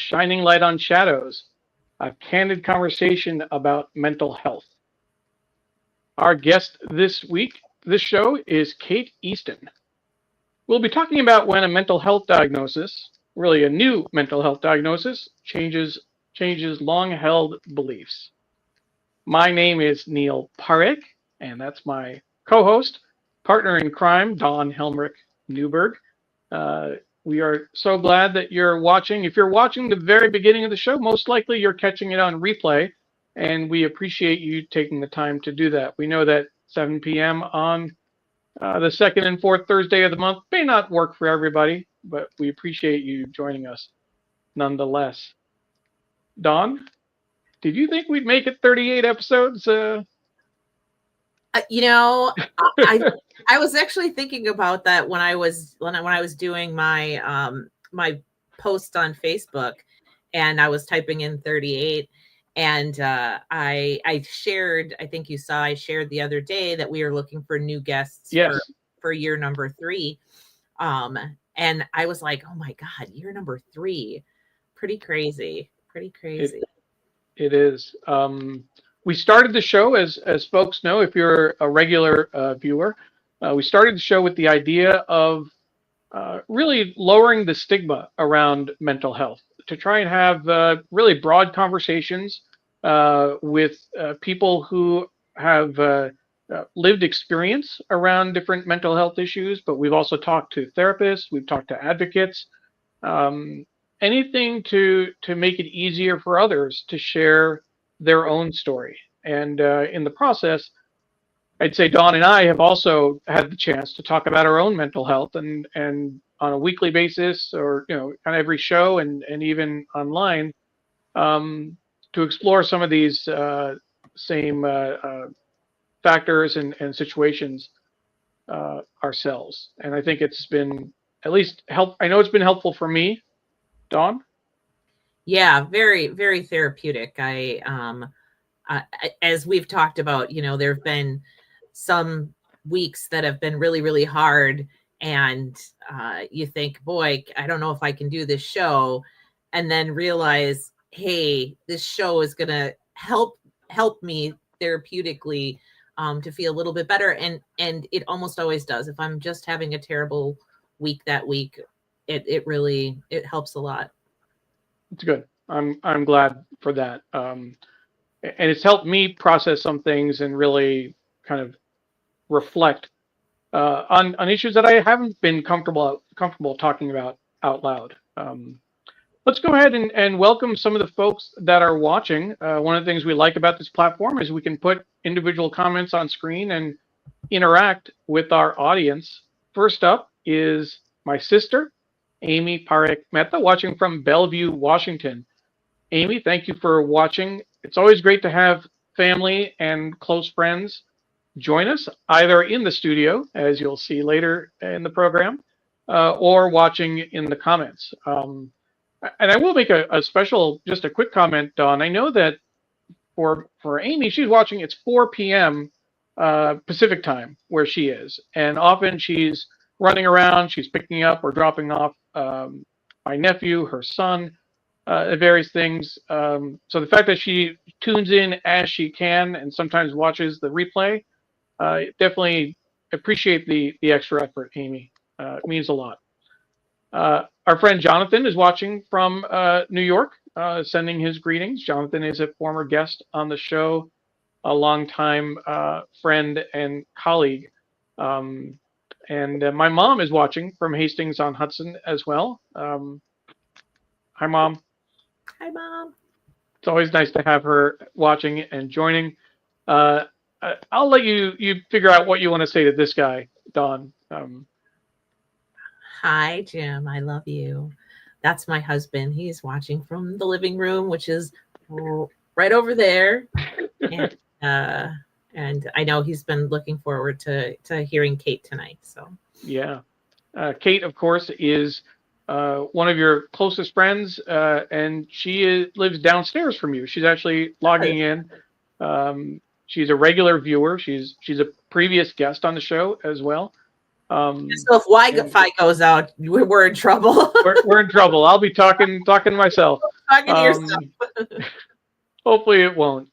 shining light on shadows, a candid conversation about mental health. Our guest this show, is Kate Easton. We'll be talking about when a mental health diagnosis, really a new mental health diagnosis, changes long-held beliefs. My name is Neil Parekh, and that's my co-host, partner in crime, Don Helmrich Newberg. We are so glad that you're watching. If you're watching the very beginning of the show, most likely you're catching it on replay, and we appreciate you taking the time to do that. We know that 7 p.m. on the second and fourth Thursday of the month may not work for everybody, but we appreciate you joining us nonetheless. Don, did you think we'd make it 38 episodes? You know, I was actually thinking about that when I was doing my my post on Facebook, and I was typing in 38. And I shared, I think you saw, I shared the other day that we are looking for new guests for year number 3. And I was like, oh my God, year number 3. Pretty crazy. It is. We started the show, as folks know, if you're a regular viewer, we started the show with the idea of really lowering the stigma around mental health, to try and have really broad conversations with people who have lived experience around different mental health issues, but we've also talked to therapists, we've talked to advocates, anything to make it easier for others to share their own story. And in the process, I'd say Dawn and I have also had the chance to talk about our own mental health, and on a weekly basis, or kind of every show, and even online, to explore some of these same factors and situations ourselves. And I think it's been at least I know it's been helpful for me, Dawn. Yeah, very, very therapeutic. As we've talked about, there have been some weeks that have been really, really hard, and you think, boy, I don't know if I can do this show, and then realize, hey, this show is gonna help me therapeutically to feel a little bit better, and it almost always does. If I'm just having a terrible week that week, it really helps a lot. It's good. I'm glad for that. And it's helped me process some things and really kind of reflect on issues that I haven't been comfortable talking about out loud. Let's go ahead and welcome some of the folks that are watching. One of the things we like about this platform is we can put individual comments on screen and interact with our audience. First up is my sister, Amy Parekh Mehta, watching from Bellevue, Washington. Amy, thank you for watching. It's always great to have family and close friends join us, either in the studio, as you'll see later in the program, or watching in the comments. And I will make just a quick comment, Dawn. I know that for Amy, she's watching, it's 4 p.m. Pacific time where she is. And often she's running around, she's picking up or dropping off my nephew, her son, various things. So the fact that she tunes in as she can and sometimes watches the replay, definitely appreciate the extra effort, Amy. It means a lot. Our friend Jonathan is watching from New York, sending his greetings. Jonathan is a former guest on the show, a longtime friend and colleague. And my mom is watching from Hastings on Hudson as well. Hi, Mom. Hi, Mom. It's always nice to have her watching and joining. I'll let you figure out what you want to say to this guy, Don. Hi, Jim. I love you. That's my husband. He's watching from the living room, which is right over there. And I know he's been looking forward to hearing Kate tonight. So yeah, Kate, of course, is one of your closest friends, and she lives downstairs from you. She's actually logging in. She's a regular viewer. She's a previous guest on the show as well. So if Wi-Fi goes out, we're in trouble. we're in trouble. I'll be talking to myself. Talking to yourself. Hopefully it won't.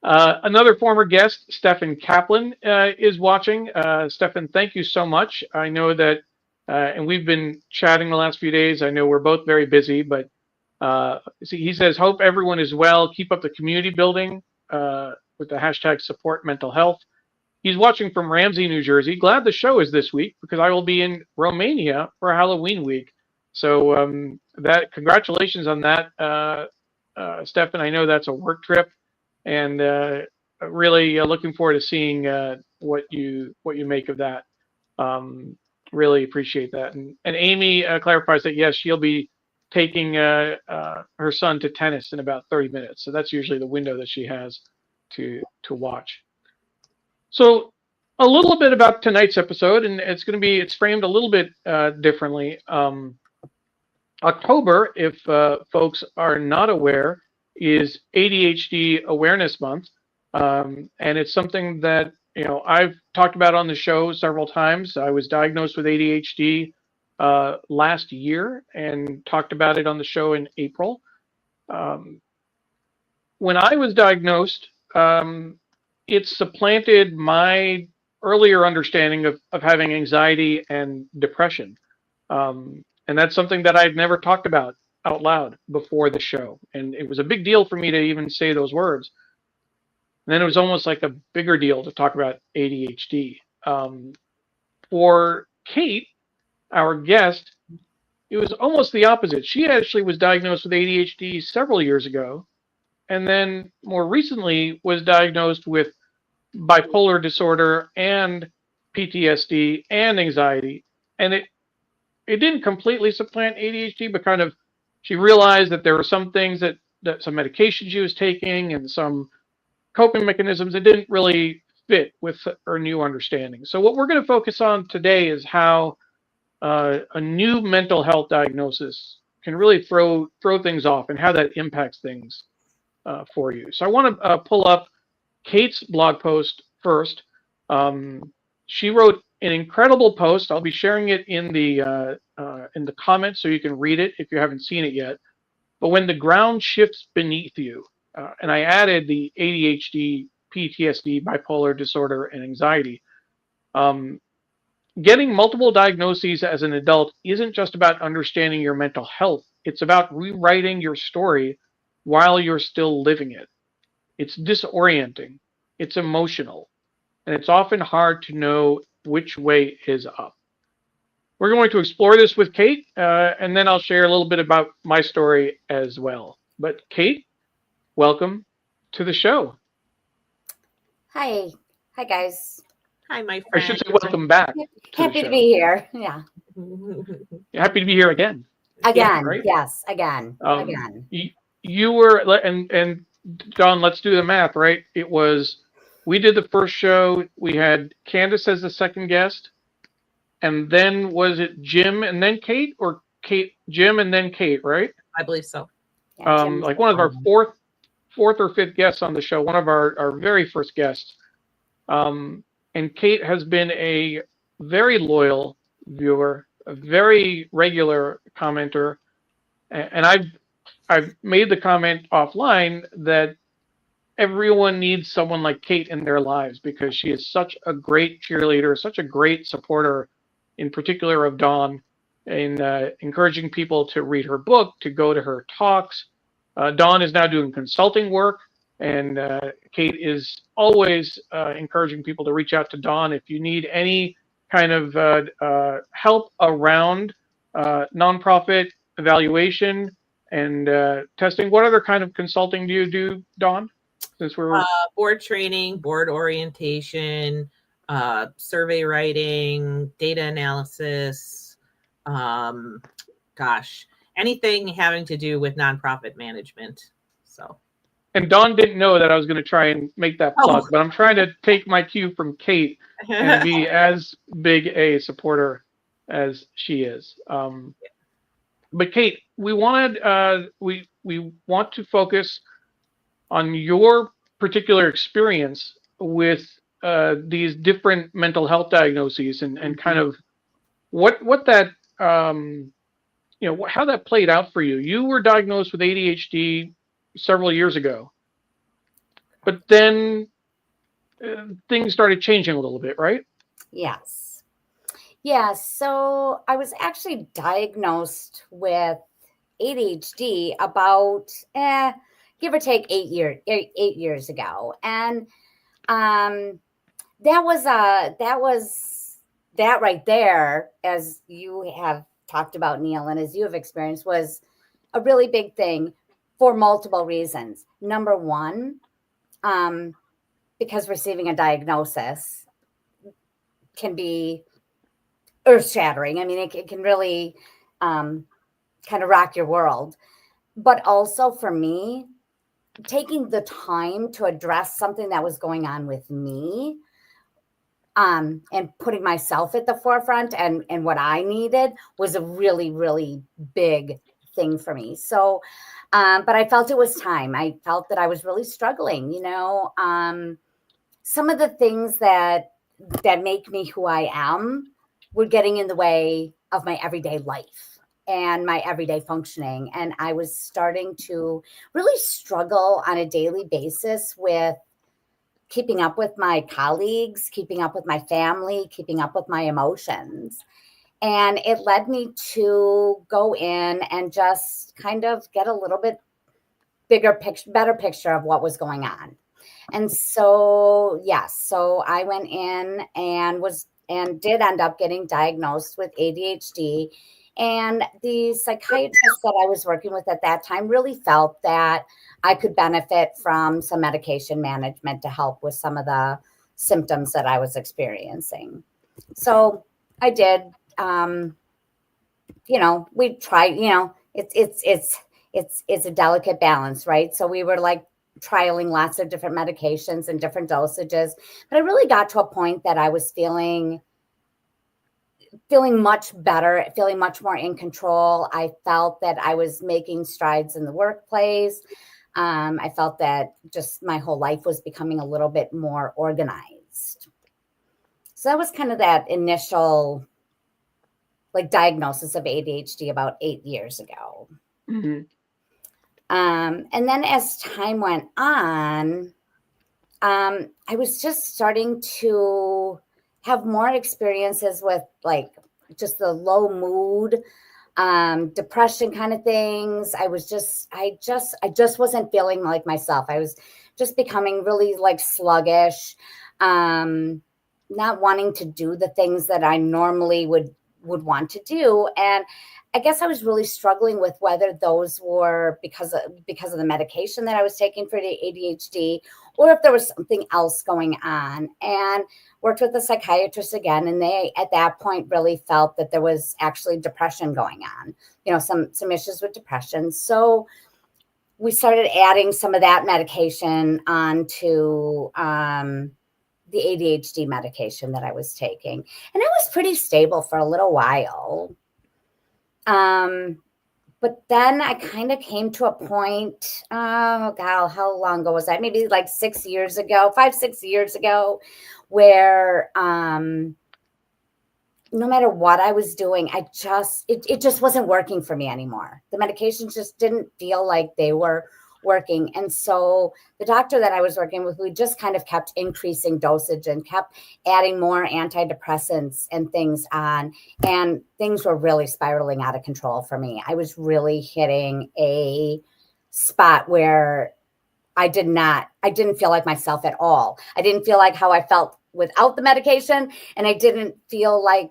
Another former guest, Stefan Kaplan, is watching. Stefan, thank you so much. I know that, and we've been chatting the last few days. I know we're both very busy, but he says, hope everyone is well. Keep up the community building with the hashtag support mental health. He's watching from Ramsey, New Jersey. Glad the show is this week because I will be in Romania for Halloween week. So congratulations on that, Stefan. I know that's a work trip, and really looking forward to seeing what you make of that. Really appreciate that. And Amy clarifies that yes, she'll be taking her son to tennis in about 30 minutes. So that's usually the window that she has to watch. So a little bit about tonight's episode, and it's framed a little bit differently. October, if folks are not aware, is ADHD Awareness Month, and it's something that I've talked about on the show several times. I was diagnosed with ADHD last year and talked about it on the show in April. When I was diagnosed, it supplanted my earlier understanding of having anxiety and depression. And that's something that I'd never talked about out loud before the show. And it was a big deal for me to even say those words. And then it was almost like a bigger deal to talk about ADHD. For Kate, our guest, it was almost the opposite. She actually was diagnosed with ADHD several years ago, and then more recently was diagnosed with bipolar disorder and PTSD and anxiety. And it didn't completely supplant ADHD, but kind of she realized that there were some things that some medication she was taking and some coping mechanisms that didn't really fit with her new understanding. So what we're going to focus on today is how a new mental health diagnosis can really throw things off and how that impacts things for you. So I want to pull up Kate's blog post first. She wrote an incredible post. I'll be sharing it in the comments so you can read it if you haven't seen it yet. But when the ground shifts beneath you, and I added the ADHD, PTSD, bipolar disorder, and anxiety. Getting multiple diagnoses as an adult isn't just about understanding your mental health. It's about rewriting your story while you're still living it. It's disorienting. It's emotional. And it's often hard to know which way is up. We're going to explore this with Kate, and then I'll share a little bit about my story as well. But Kate, welcome to the show. Hi guys. Hi, my friend. I should say welcome back. Happy to be here. Yeah. Happy to be here again. Again, right? Yes, again. Again. You were, and Don, let's do the math, right? We did the first show. We had Candace as the second guest, and then was it Jim and then Kate, or Jim and then Kate, right? I believe so. Yeah, Like one of our fourth or fifth guests on the show, one of our very first guests. And Kate has been a very loyal viewer, a very regular commenter, and I've made the comment offline that everyone needs someone like Kate in their lives because she is such a great cheerleader, such a great supporter, in particular of Dawn, in encouraging people to read her book, to go to her talks. Dawn is now doing consulting work, and Kate is always encouraging people to reach out to Dawn if you need any kind of help around nonprofit evaluation and testing. What other kind of consulting do you do, Dawn? Since we're board training, board orientation, survey writing, data analysis, anything having to do with nonprofit management. So. And Dawn didn't know that I was going to try and make that plug, but I'm trying to take my cue from Kate and be as big a supporter as she is. But Kate, we want to focus on your particular experience with these different mental health diagnoses and kind of what that how that played out for you. You were diagnosed with ADHD several years ago, but then things started changing a little bit, right? Yes. Yeah. So I was actually diagnosed with ADHD about, give or take 8 years ago. And um, that right there, as you have talked about, Neil, and as you have experienced, was a really big thing for multiple reasons. Number one, because receiving a diagnosis can be earth shattering. I mean, it can really kind of rock your world. But also for me, taking the time to address something that was going on with me, and putting myself at the forefront and what I needed was a really, really big thing for me. So, but I felt it was time. I felt that I was really struggling, some of the things that make me who I am were getting in the way of my everyday life and my everyday functioning. And I was starting to really struggle on a daily basis with keeping up with my colleagues, keeping up with my family, keeping up with my emotions. And it led me to go in and just kind of get a little bit better picture of what was going on. And so, yes, so I went in and did end up getting diagnosed with ADHD. And the psychiatrist that I was working with at that time really felt that I could benefit from some medication management to help with some of the symptoms that I was experiencing. So I did. We tried. It's a delicate balance, right? So we were like trialing lots of different medications and different dosages, but I really got to a point that I was feeling much better, feeling much more in control. I felt that I was making strides in the workplace. I felt that just my whole life was becoming a little bit more organized. So that was kind of that initial diagnosis of ADHD about 8 years ago. Mm-hmm. And then as time went on, I was just starting to have more experiences with just the low mood, depression kind of things. I just wasn't feeling like myself. I was just becoming really sluggish, not wanting to do the things that I normally would want to do. And I guess I was really struggling with whether those were because of the medication that I was taking for the ADHD, or if there was something else going on. And worked with a psychiatrist again, and they at that point really felt that there was actually depression going on. Some issues with depression. So we started adding some of that medication onto the ADHD medication that I was taking, and it was pretty stable for a little while. But then I kind of came to a point, oh God, how long ago was that? Maybe 6 years ago, 5-6 years ago, where no matter what I was doing, it just wasn't working for me anymore. The medications just didn't feel like they were working. And so the doctor that I was working with, we just kind of kept increasing dosage and kept adding more antidepressants and things on. And things were really spiraling out of control for me. I was really hitting a spot where I didn't feel like myself at all. I didn't feel like how I felt without the medication. And I didn't feel like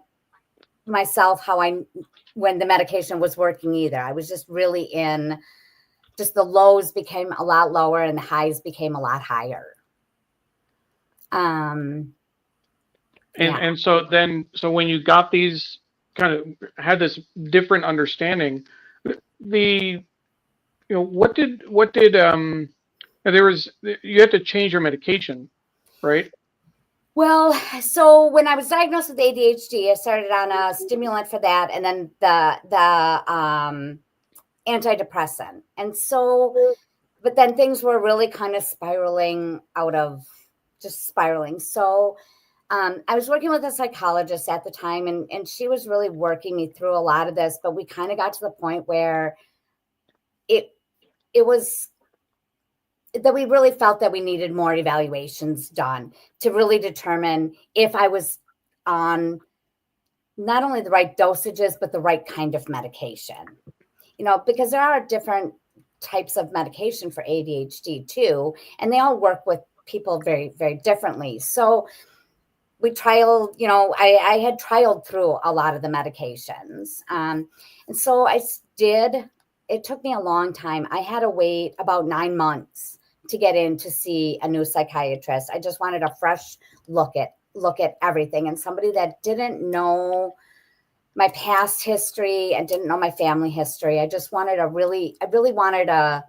myself when the medication was working either. I was just really just the lows became a lot lower and the highs became a lot higher. And so when you got these, kind of had this different understanding, what did you had to change your medication, right? Well, so when I was diagnosed with ADHD, I started on a stimulant for that, and then the antidepressant. And so, but then things were really kind of spiraling. So I was working with a psychologist at the time, and she was really working me through a lot of this, but we kind of got to the point where it was that we really felt that we needed more evaluations done to really determine if I was on not only the right dosages, but the right kind of medication. Because there are different types of medication for ADHD too, and they all work with people very, very differently. So we trialed, I had trialed through a lot of the medications. And so it took me a long time. I had to wait about 9 months to get in to see a new psychiatrist. I just wanted a fresh look at everything, and somebody that didn't know my past history and didn't know my family history. I really wanted a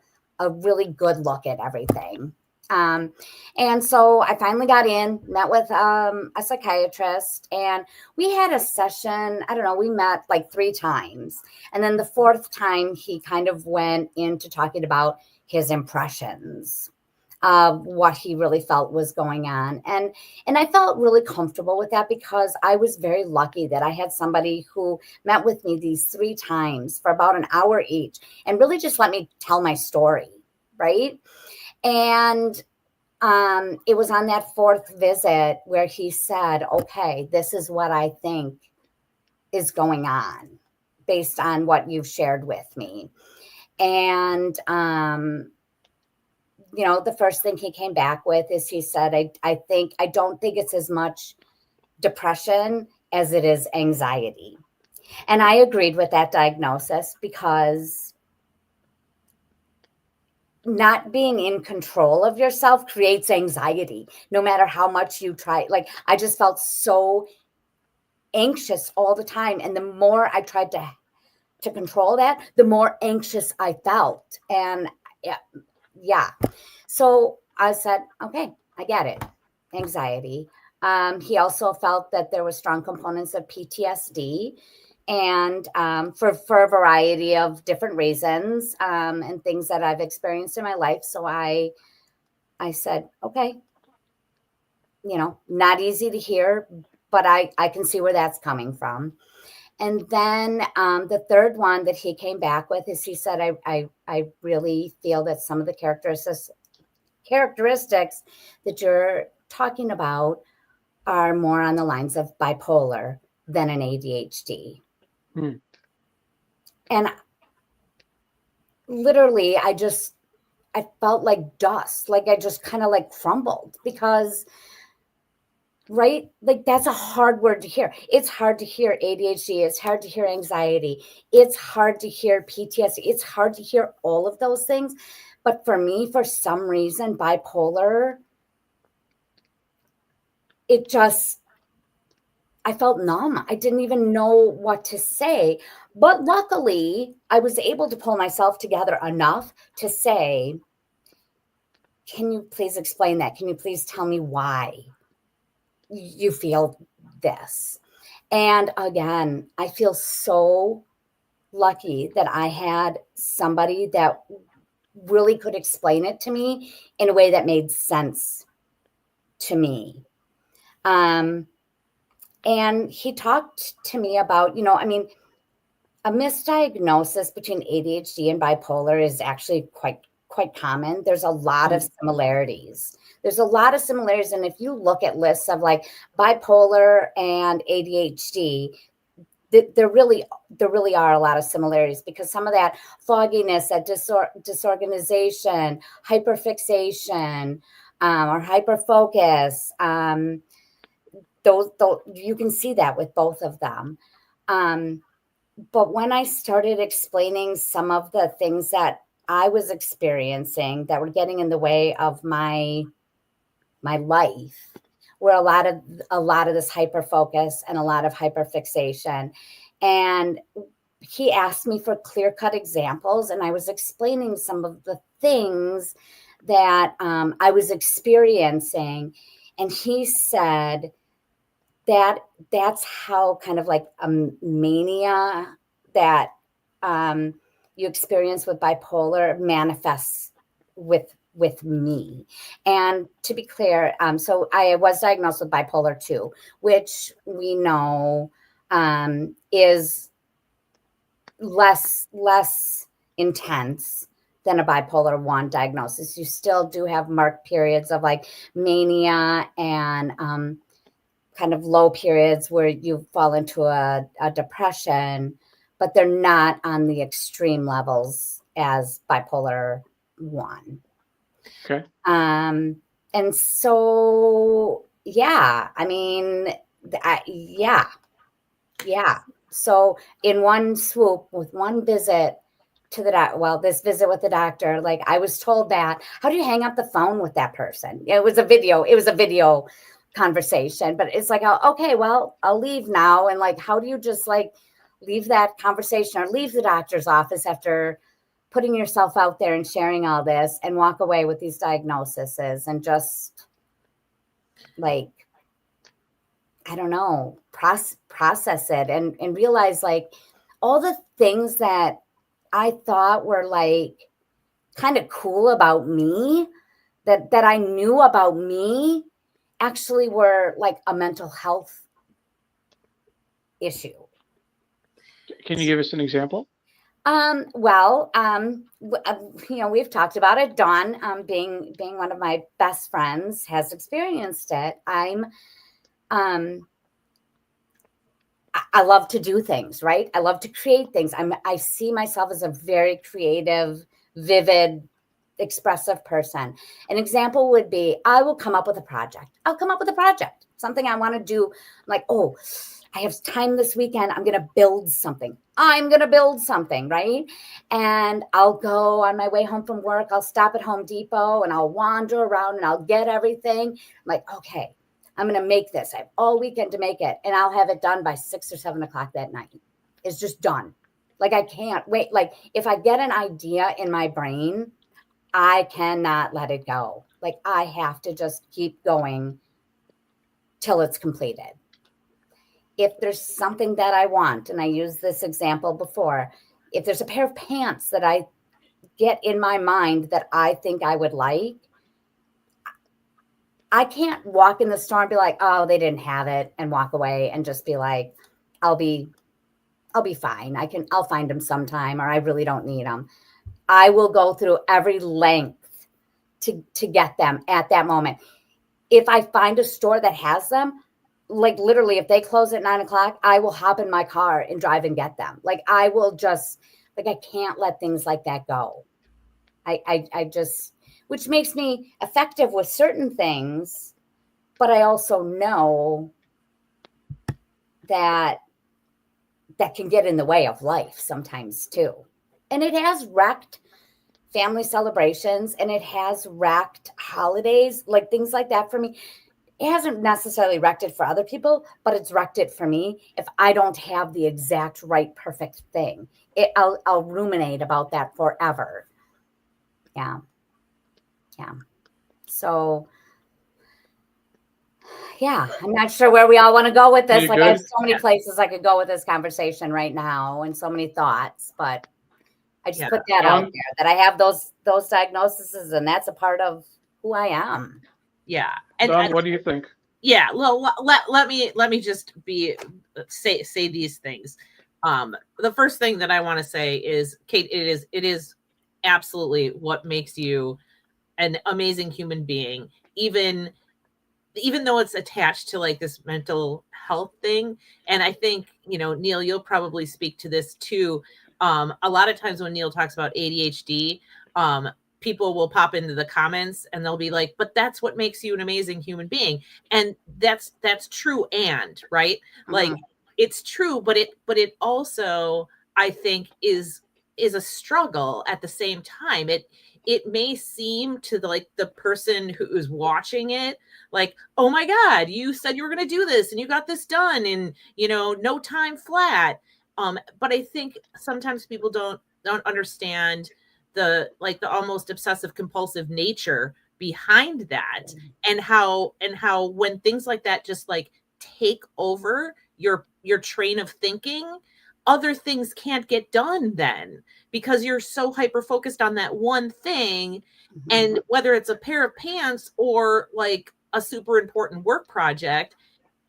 really good look at everything. And so I finally got in, met with a psychiatrist, and we had a session. I don't know, we met like 3 times. And then the 4th time he kind of went into talking about his impressions of what he really felt was going on. And I felt really comfortable with that because I was very lucky that I had somebody who met with me these 3 times for about an hour each and really just let me tell my story, right? And it was on that 4th visit where he said, okay, this is what I think is going on based on what you've shared with me. And, the first thing he came back with is he said, I don't think it's as much depression as it is anxiety. And I agreed with that diagnosis because not being in control of yourself creates anxiety, no matter how much you try. Like, I just felt so anxious all the time. And the more I tried to control that, the more anxious I felt. And yeah. So I said, okay, I get it. Anxiety. He also felt that there were strong components of PTSD, and for a variety of different reasons and things that I've experienced in my life. So I said, okay, not easy to hear, but I can see where that's coming from. And then the 3rd one that he came back with is he said, I really feel that some of the characteristics that you're talking about are more on the lines of bipolar than an ADHD. And literally, I felt like dust, like I just kind of like crumbled because, right? Like, that's a hard word to hear. It's hard to hear ADHD. It's hard to hear anxiety. It's hard to hear PTSD. It's hard to hear all of those things. But for me, for some reason, bipolar, I felt numb. I didn't even know what to say. But luckily, I was able to pull myself together enough to say, can you please explain that? Can you please tell me why you feel this? And again, I feel so lucky that I had somebody that really could explain it to me in a way that made sense to me. And he talked to me about, a misdiagnosis between ADHD and bipolar is actually quite common. There's a lot of similarities. And if you look at lists of like bipolar and ADHD, there really are a lot of similarities because some of that fogginess, that disorganization, hyperfixation, or hyperfocus, those you can see that with both of them. But when I started explaining some of the things that I was experiencing that were getting in the way of my life, were a lot of this hyperfocus and a lot of hyperfixation. And he asked me for clear-cut examples, and I was explaining some of the things that I was experiencing. And he said that that's how kind of like a mania that you experience with bipolar manifests with with me. And to be clear, so I was diagnosed with bipolar 2, which we know is less intense than a bipolar 1 diagnosis. You still do have marked periods of like mania and kind of low periods where you fall into a depression, but they're not on the extreme levels as bipolar 1. Okay. And so, yeah, I mean, yeah. So in one swoop, with one visit to the doctor, well, this visit with the doctor, like I was told that, how do you hang up the phone with that person? It was a video conversation, but it's like, oh, okay, well, I'll leave now. And like, how do you just like leave that conversation or leave the doctor's office after putting yourself out there and sharing all this and walk away with these diagnoses and just like, I don't know, process it and realize like all the things that I thought were like kind of cool about me that I knew about me actually were like a mental health issue. Can you give us an example? Well, you know, we've talked about it. Dawn, being one of my best friends, has experienced it. I love to do things, right? I love to create things. I see myself as a very creative, vivid, expressive person. An example would be, I will come up with a project. I'll come up with a project, something I want to do. I'm like, oh, I have time this weekend. I'm going to build something. Right? And I'll go on my way home from work. I'll stop at Home Depot and I'll wander around and I'll get everything. I'm like, okay, I'm going to make this. I have all weekend to make it. And I'll have it done by 6 or 7 o'clock that night. It's just done. Like, I can't wait. Like, if I get an idea in my brain, I cannot let it go. Like, I have to just keep going till it's completed. If there's something that I want, and I used this example before, if there's a pair of pants that I get in my mind that I think I would like, I can't walk in the store and be like, oh, they didn't have it, and walk away and just be like, I'll be fine. I'll find them sometime, or I really don't need them. I will go through every length to get them at that moment. If I find a store that has them, like literally, if they close at 9 o'clock, I will hop in my car and drive and get them. Like, I will just, like, I can't let things like that go. I just, which makes me effective with certain things, but I also know that can get in the way of life sometimes too. And it has wrecked family celebrations, and it has wrecked holidays, like things like that for me. It hasn't necessarily wrecked it for other people, but it's wrecked it for me. If I don't have the exact right, perfect thing, I'll ruminate about that forever. Yeah. So, yeah, I'm not sure where we all want to go with this. You're like, good. I have so many places I could go with this conversation right now, and so many thoughts, but I just put that out there, that I have those diagnoses, and that's a part of who I am. Yeah. Dawn, what do you think? Yeah. Well, let me just say these things. The first thing that I want to say is, Kate, it is absolutely what makes you an amazing human being, even though it's attached to like this mental health thing. And I think, Neil, you'll probably speak to this too. A lot of times when Neil talks about ADHD, people will pop into the comments and they'll be like, but that's what makes you an amazing human being. And that's true. And right. Mm-hmm. Like, it's true, but it also, I think, is a struggle at the same time. It may seem to the person who is watching it like, oh my God, you said you were going to do this and you got this done in, no time flat. But I think sometimes people don't understand the almost obsessive compulsive nature behind that, and how when things like that just like take over your train of thinking, other things can't get done then because you're so hyper focused on that one thing. And whether it's a pair of pants or like a super important work project,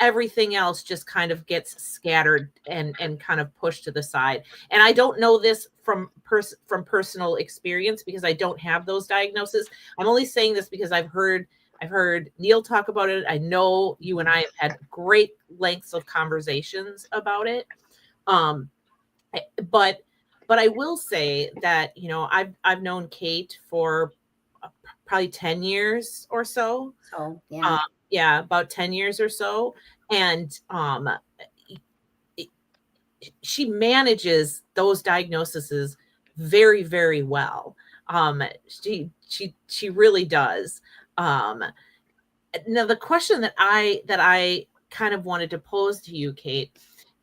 everything else just kind of gets scattered and kind of pushed to the side. And I don't know this from personal experience because I don't have those diagnoses. I'm only saying this because I've heard Neil talk about it. I know you and I have had great lengths of conversations about it. But I will say that, you know, I've known Kate for probably 10 years or so. So yeah. Yeah, about 10 years or so. And she manages those diagnoses very, very well. She really does. Now the question that I kind of wanted to pose to you, Kate,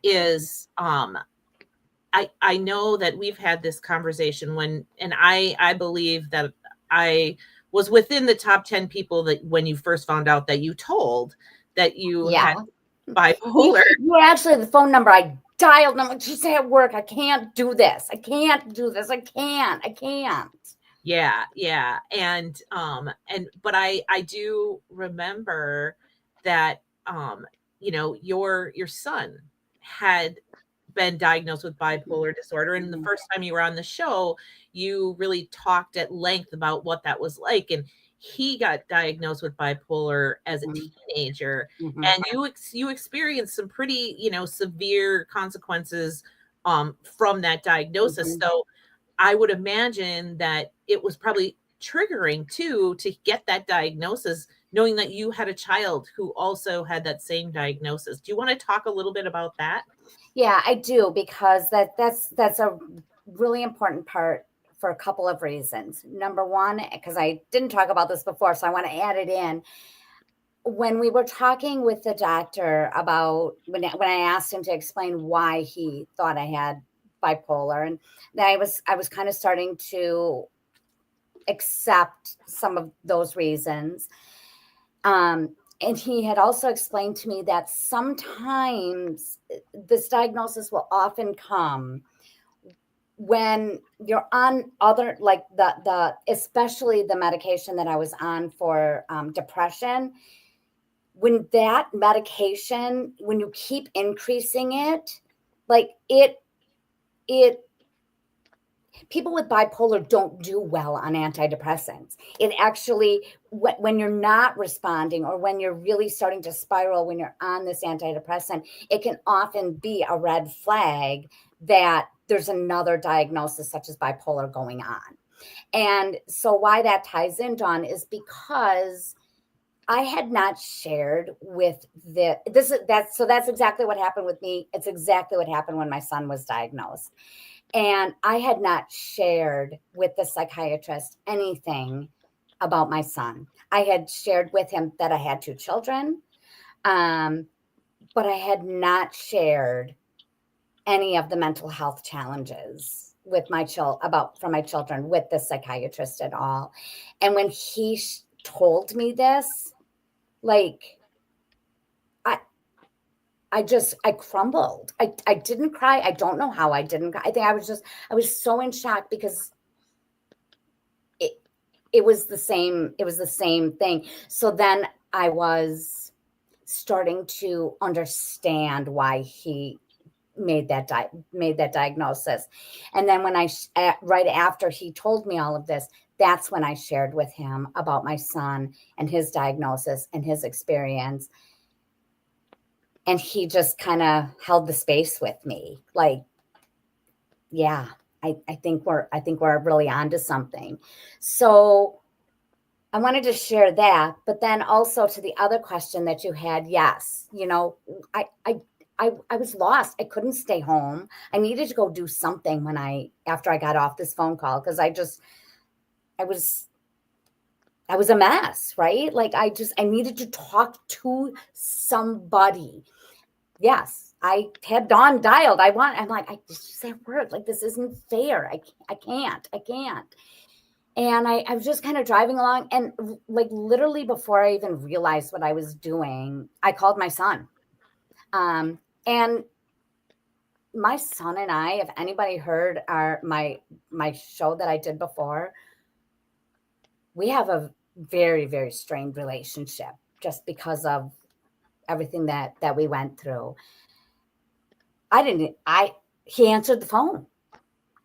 is I know that we've had this conversation and I believe that I was within the top 10 people that when you first found out that you told that you had bipolar. You actually, the phone number I dialed, and I'm like, she's at work. I can't do this. I can't do this. I can't. Yeah. And but I do remember that you know, your son had been diagnosed with bipolar disorder. And the first time you were on the show, you really talked at length about what that was like. And he got diagnosed with bipolar as a teenager, and you experienced some pretty, you know, severe consequences from that diagnosis. So I would imagine that it was probably triggering too to get that diagnosis, knowing that you had a child who also had that same diagnosis. Do you want to talk a little bit about that? Yeah, I do, because that's a really important part for a couple of reasons. Number one, because I didn't talk about this before, so I want to add it in. When we were talking with the doctor about when I asked him to explain why he thought I had bipolar, and then I was kind of starting to accept some of those reasons. And he had also explained to me that sometimes this diagnosis will often come when you're on other, like the especially the medication that I was on for depression. When that medication, when you keep increasing it, like it people with bipolar don't do well on antidepressants. It actually, when you're not responding, or when you're really starting to spiral, when you're on this antidepressant, it can often be a red flag that there's another diagnosis such as bipolar going on. And so why that ties in, Dawn, is because I had not shared with that's exactly what happened with me. It's exactly what happened when my son was diagnosed. And I had not shared with the psychiatrist anything about my son. I had shared with him that I had 2 children, but I had not shared any of the mental health challenges with my from my children with the psychiatrist at all. And when he told me this, like, I crumbled. I didn't cry. I don't know how I didn't cry. I think I was so in shock, because it was the same thing. So then I was starting to understand why he made that diagnosis. And then when right after he told me all of this, that's when I shared with him about my son and his diagnosis and his experience. And he just kind of held the space with me. Like, yeah, I think we're really onto something. So I wanted to share that, but then also to the other question that you had. Yes, you know, I was lost. I couldn't stay home. I needed to go do something after I got off this phone call, because I was a mess, right? Like I needed to talk to somebody. Yes, I had Dawn dialed. I'm like, I just said word, like, this isn't fair. I can't. And I was just kind of driving along, and like literally before I even realized what I was doing, I called my son. And my son and I, if anybody heard my show that I did before, we have a very, very strained relationship just because of everything that we went through. He answered the phone,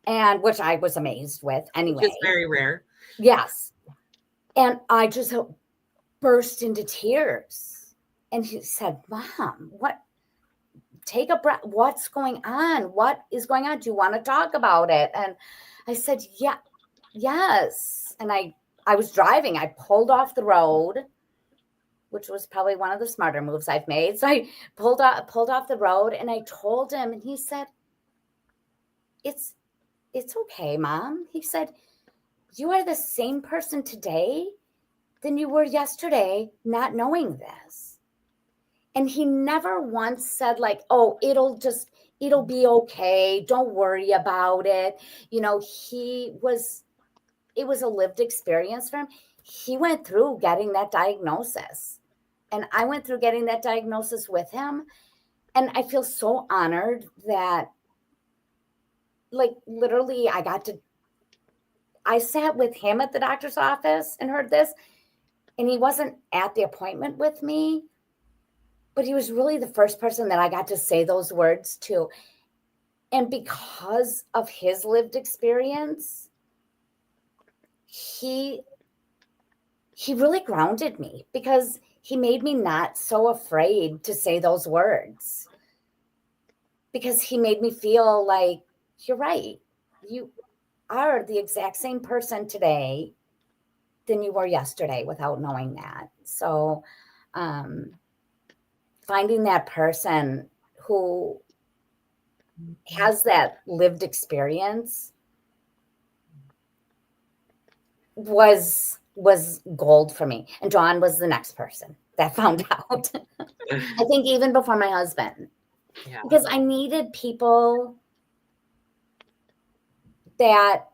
and which I was amazed with anyway. Which is very rare. Yes. And I just burst into tears. And he said, Mom, take a breath. What's going on? What is going on? Do you want to talk about it? And I said, yeah, yes. And I was driving. I pulled off the road, which was probably one of the smarter moves I've made. So I pulled off the road, and I told him, and he said, it's okay, Mom. He said, you are the same person today than you were yesterday, not knowing this. And he never once said like, oh, it'll be okay. Don't worry about it. You know, it was a lived experience for him. He went through getting that diagnosis, and I went through getting that diagnosis with him. And I feel so honored that, like, literally I sat with him at the doctor's office and heard this, and he wasn't at the appointment with me, but he was really the first person that I got to say those words to. And because of his lived experience, he really grounded me, because he made me not so afraid to say those words, because he made me feel like, you're right. You are the exact same person today than you were yesterday without knowing that. So finding that person who has that lived experience was gold for me. And John was the next person that found out. I think even before my husband. Yeah. Because I needed people that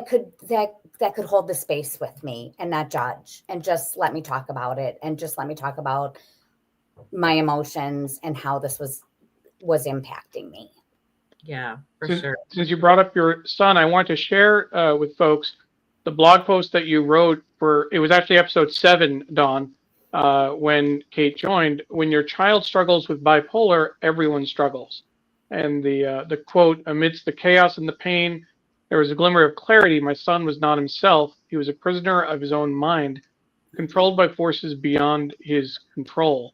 could hold the space with me and not judge, and just let me talk about it, and just let me talk about my emotions and how this was impacting me. Yeah, for Since, sure. Since you brought up your son, I want to share with folks the blog post that you wrote it was actually episode 7, Dawn, when Kate joined. When your child struggles with bipolar, everyone struggles. And the quote, amidst the chaos and the pain, there was a glimmer of clarity. My son was not himself. He was a prisoner of his own mind, controlled by forces beyond his control.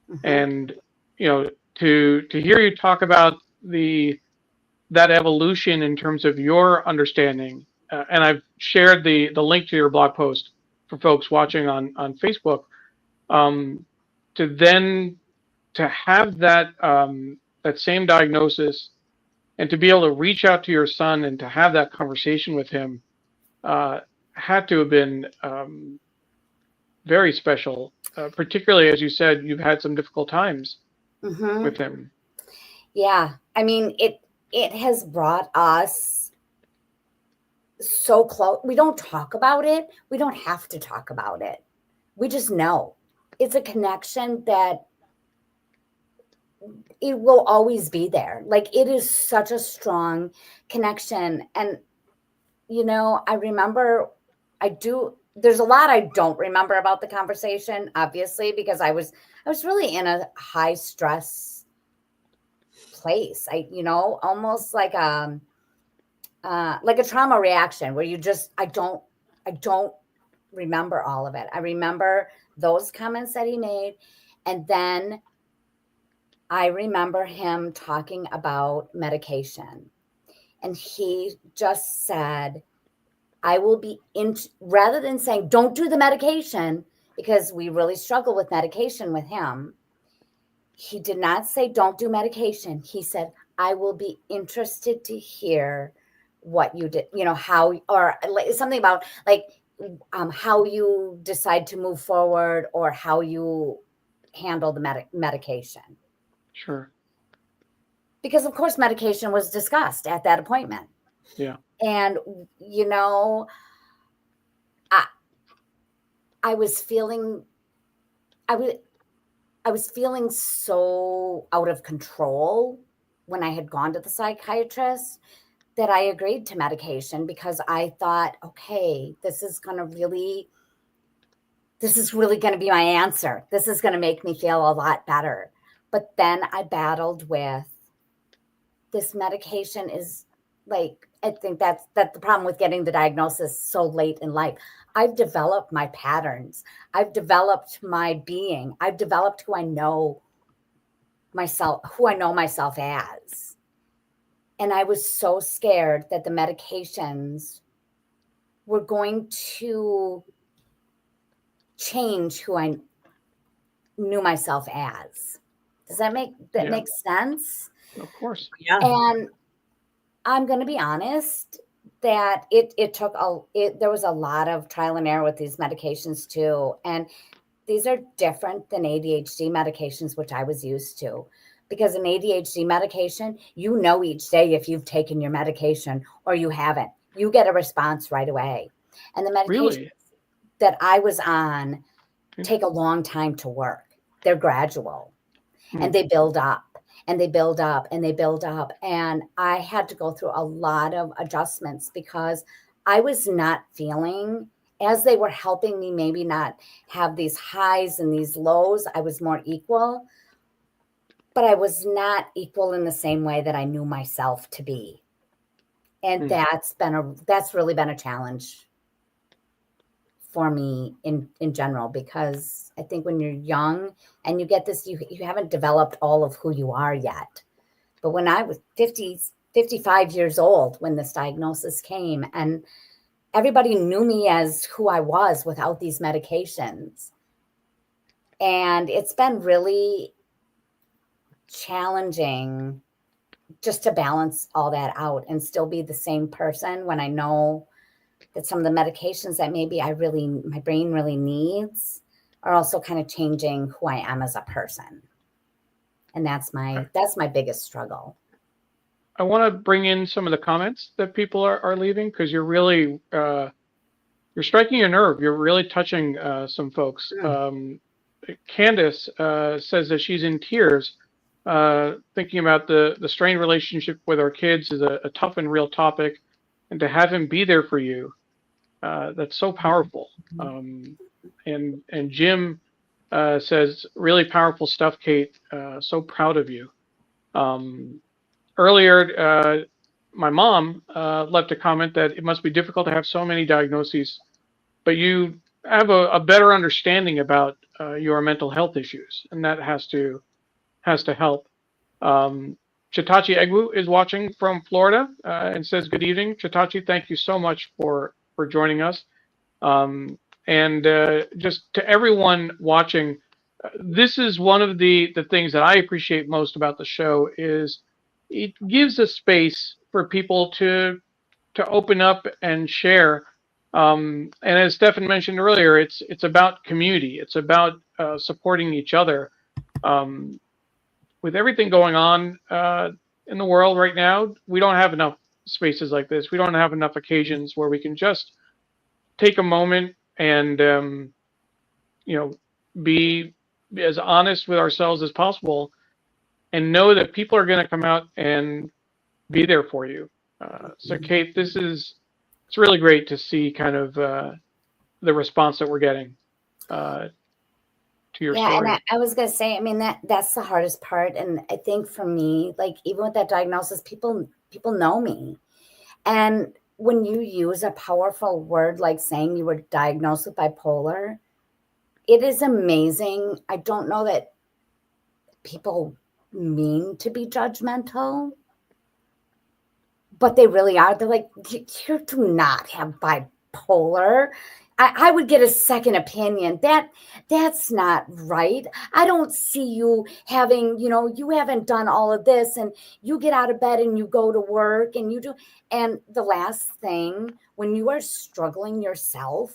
Mm-hmm. And, you know, to hear you talk about that evolution in terms of your understanding, and I've shared the link to your blog post for folks watching on Facebook, to have that that same diagnosis, and to be able to reach out to your son and to have that conversation with him had to have been very special, particularly as you said, you've had some difficult times Mm-hmm. with him. Yeah. I mean, it has brought us so close. We don't talk about it. We don't have to talk about it. We just know it's a connection that it will always be there. Like, it is such a strong connection. And, you know, I remember there's a lot I don't remember about the conversation, obviously, because I was really in a high stress place. Almost like a trauma reaction where I don't remember all of it. I remember those comments that he made. And then I remember him talking about medication. And he just said, rather than saying, don't do the medication, because we really struggle with medication with him. He did not say, don't do medication. He said, I will be interested to hear what you did, how, or like something about like how you decide to move forward, or how you handle the medication. Sure. Because of course medication was discussed at that appointment. Yeah. And, I was feeling, I was feeling so out of control when I had gone to the psychiatrist that I agreed to medication because I thought, okay, this is really going to be my answer. This is going to make me feel a lot better. But then I battled with this medication is like, I think that's the problem with getting the diagnosis so late in life. I've developed my patterns. I've developed my being. I've developed who I know myself as. And I was so scared that the medications were going to change who I knew myself as. Does that make sense? Of course. Yeah. And I'm going to be honest that there was a lot of trial and error with these medications too. And these are different than ADHD medications, which I was used to. Because an ADHD medication, you know each day if you've taken your medication or you haven't. You get a response right away. And the medications Really? that I was on take a long time to work. They're gradual. And they build up and they build up and they build up. And I had to go through a lot of adjustments because I was not feeling, as they were helping me maybe not have these highs and these lows, I was more equal. But I was not equal in the same way that I knew myself to be. And that's really been a challenge for me in general, because I think when you're young and you get this, you haven't developed all of who you are yet. But when I was 55 years old, when this diagnosis came, and everybody knew me as who I was without these medications. And it's been really challenging just to balance all that out and still be the same person when I know that some of the medications that maybe my brain really needs are also kind of changing who I am as a person. And that's my biggest struggle. I want to bring in some of the comments that people are leaving, because you're really, you're striking a nerve. You're really touching some folks. Candace says that she's in tears, thinking about the strained relationship with our kids is a tough and real topic, and to have him be there for you, that's so powerful. And Jim says, really powerful stuff, Kate. So proud of you. Earlier, my mom left a comment that it must be difficult to have so many diagnoses, but you have a better understanding about your mental health issues, and that has to help. Chitachi Egwu is watching from Florida and says, good evening. Chitachi, thank you so much for joining us. And just to everyone watching, this is one of the things that I appreciate most about the show is it gives a space for people to open up and share. And as Stefan mentioned earlier, it's about community. It's about supporting each other. With everything going on in the world right now, we don't have enough spaces like this. We don't have enough occasions where we can just take a moment and be as honest with ourselves as possible, and know that people are going to come out and be there for you. So, Kate, it's really great to see kind of the response that we're getting to your story. And I was going to say, I mean, that's the hardest part. And I think for me, like, even with that diagnosis, people know me. And when you use a powerful word like saying you were diagnosed with bipolar, it is amazing. I don't know that people mean to be judgmental, but they really are. They're like, you do not have bipolar. I would get a second opinion. That's not right. I don't see you having, you haven't done all of this, and you get out of bed and you go to work and you do. And the last thing, when you are struggling yourself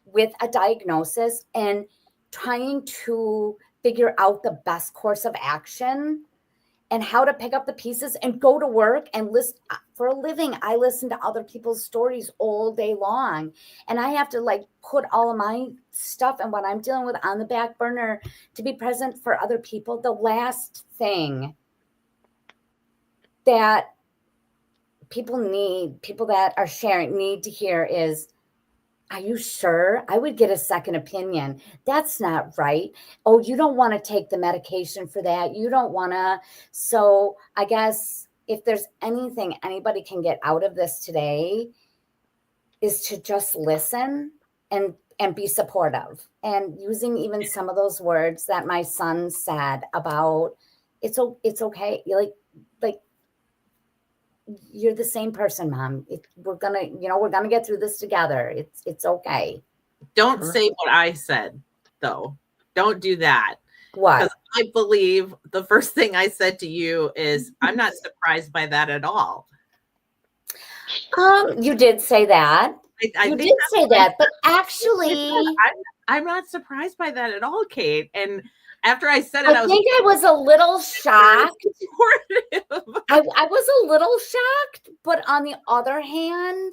with a diagnosis and trying to figure out the best course of action and how to pick up the pieces and go to work and listen. for a living. I listen to other people's stories all day long, and I have to like put all of my stuff and what I'm dealing with on the back burner to be present for other people. The last thing that people that are sharing need to hear is, are you sure? I would get a second opinion. That's not right. Oh, you don't want to take the medication for that. You don't want to. So I guess if there's anything anybody can get out of this today is to just listen and be supportive, and using even some of those words that my son said about it's okay. You're like you're the same person, Mom. We're gonna get through this together. It's okay. Don't say what I said, though. Don't do that. What? Because I believe the first thing I said to you is, I'm not surprised by that at all. You did say that. You did say that, but actually, I'm not surprised by that at all, Kate. And after I said it, I think I was a little shocked. I was a little shocked, but on the other hand,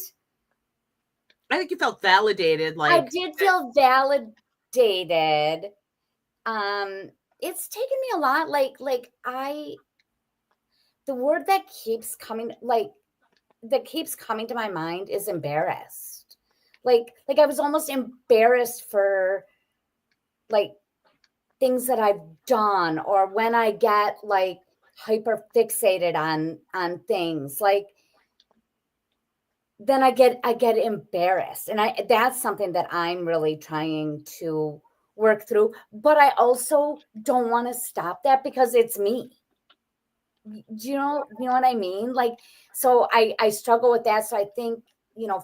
I think you felt validated. Like I did feel validated. It's taken me a lot. The word that keeps coming to my mind is embarrassed. Like I was almost embarrassed for like things that I've done, or when I get like hyper fixated on things, like then I get embarrassed. And that's something that I'm really trying to work through, but I also don't want to stop that because it's me. You know what I mean? Like, so I struggle with that. So I think,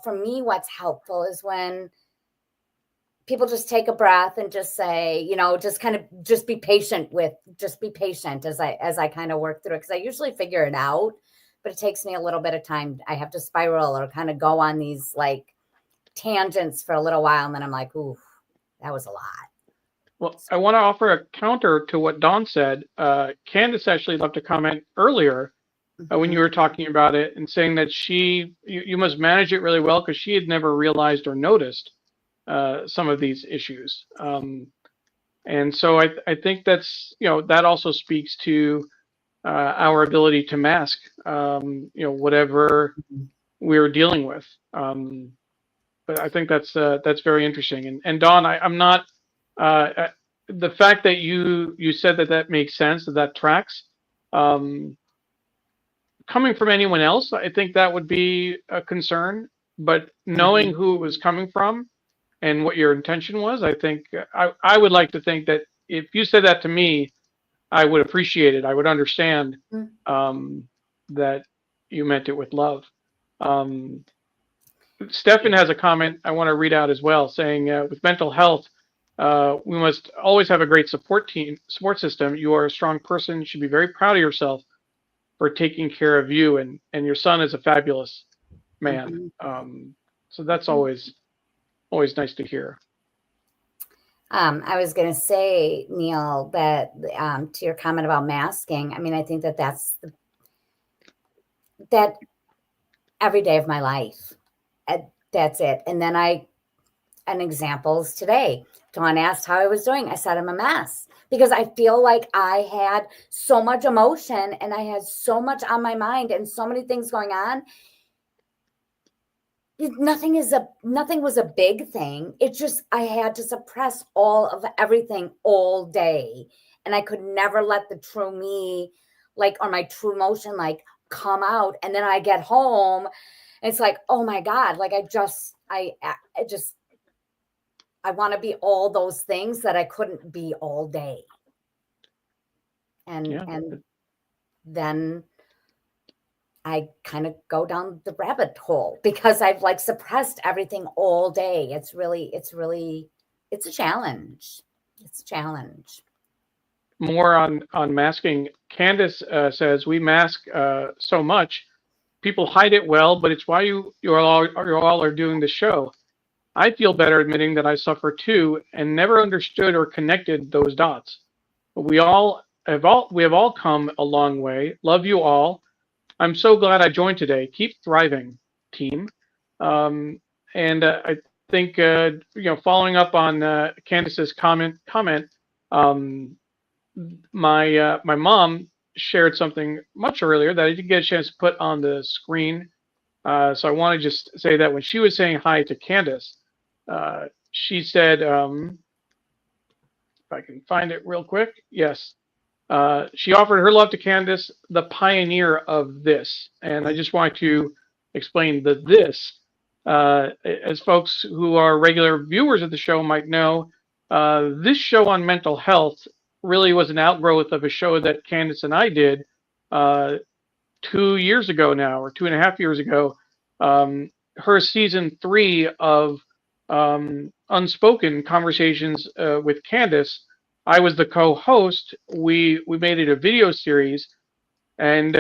for me, what's helpful is when people just take a breath and just say, just be patient as I kind of work through it. Cause I usually figure it out, but it takes me a little bit of time. I have to spiral or kind of go on these like tangents for a little while. And then I'm like, ooh, that was a lot. Well, I want to offer a counter to what Dawn said. Candace actually left a comment earlier when you were talking about it and saying that you must manage it really well because she had never realized or noticed some of these issues. And so I think that's, that also speaks to our ability to mask, whatever we're dealing with. But I think that's very interesting. And Dawn, I'm not, the fact that you said that makes sense, that tracks, coming from anyone else, I think that would be a concern, but knowing who it was coming from and what your intention was, I think I would like to think that if you said that to me, I would appreciate it. I would understand that you meant it with love. Stefan has a comment I want to read out as well, saying with mental health, we must always have a great support system. You are a strong person. You should be very proud of yourself for taking care of you, and your son is a fabulous man. So that's always nice to hear. I was going to say, Neil, that to your comment about masking, I mean, I think that's that every day of my life. That's it. And then an examples today. Dawn asked how I was doing. I said I'm a mess because I feel like I had so much emotion and I had so much on my mind and so many things going on. Nothing was a big thing. It just, I had to suppress all of everything all day. And I could never let the true me, or my true emotion, come out. And then I get home and it's like, oh my God, I want to be all those things that I couldn't be all day. And then I kind of go down the rabbit hole because I've suppressed everything all day. It's a challenge. It's a challenge. More on masking. Candace says we mask so much. People hide it well, but it's why you all are doing the show. I feel better admitting that I suffer too and never understood or connected those dots. But we have all come a long way. Love you all. I'm so glad I joined today. Keep thriving, team. And I think following up on Candace's comment, um, my mom shared something much earlier that I didn't get a chance to put on the screen. So I want to just say that when she was saying hi to Candace, she said, if I can find it real quick, yes. She offered her love to Candace, the pioneer of this. And I just want to explain the this. As folks who are regular viewers of the show might know, this show on mental health really was an outgrowth of a show that Candace and I did 2 years ago now, or 2.5 years ago. Her season 3 of Unspoken Conversations with Candace. I was the co-host. We made it a video series, and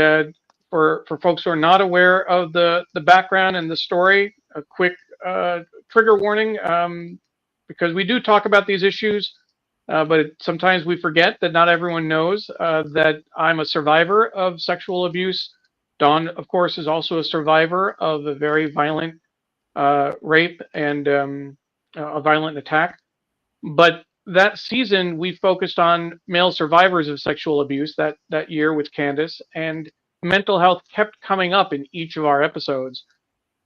for folks who are not aware of the background and the story, a quick trigger warning, because we do talk about these issues, but sometimes we forget that not everyone knows that I'm a survivor of sexual abuse. Dawn, of course, is also a survivor of a very violent rape and a violent attack. But that season, we focused on male survivors of sexual abuse that year with Candace, and mental health kept coming up in each of our episodes.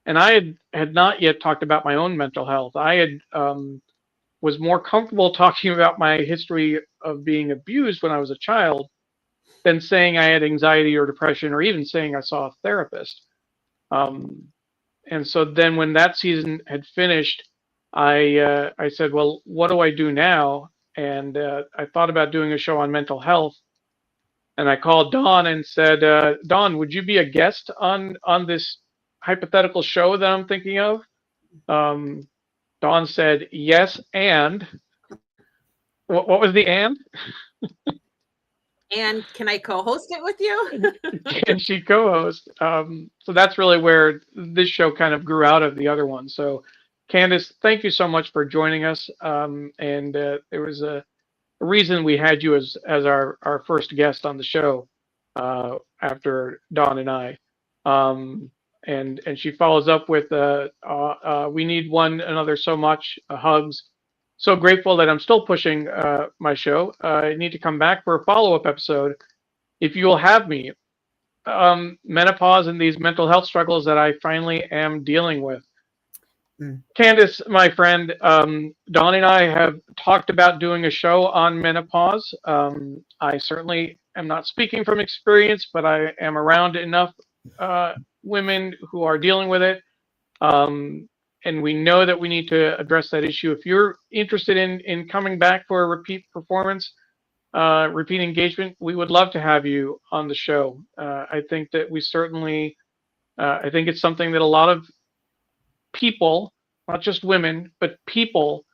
And I had not yet talked about my own mental health. I had was more comfortable talking about my history of being abused when I was a child than saying I had anxiety or depression, or even saying I saw a therapist. And so then when that season had finished, I said, well, what do I do now? And I thought about doing a show on mental health. And I called Dawn and said, Dawn, would you be a guest on this hypothetical show that I'm thinking of? Dawn said, yes, and what was the and? And can I co-host it with you? Can she co-host? So that's really where this show kind of grew out of the other one. So Candace, thank you so much for joining us. And there was a reason we had you as our first guest on the show after Dawn and I. And she follows up with we need one another so much, hugs. So grateful that I'm still pushing my show. I need to come back for a follow-up episode if you will have me. Menopause and these mental health struggles that I finally am dealing with. Candace, my friend, Dawn and I have talked about doing a show on menopause. I certainly am not speaking from experience, but I am around enough women who are dealing with it. And we know that we need to address that issue. If you're interested in coming back for a repeat performance, repeat engagement, we would love to have you on the show. I think that we certainly, I think it's something that a lot of people, not just women, but people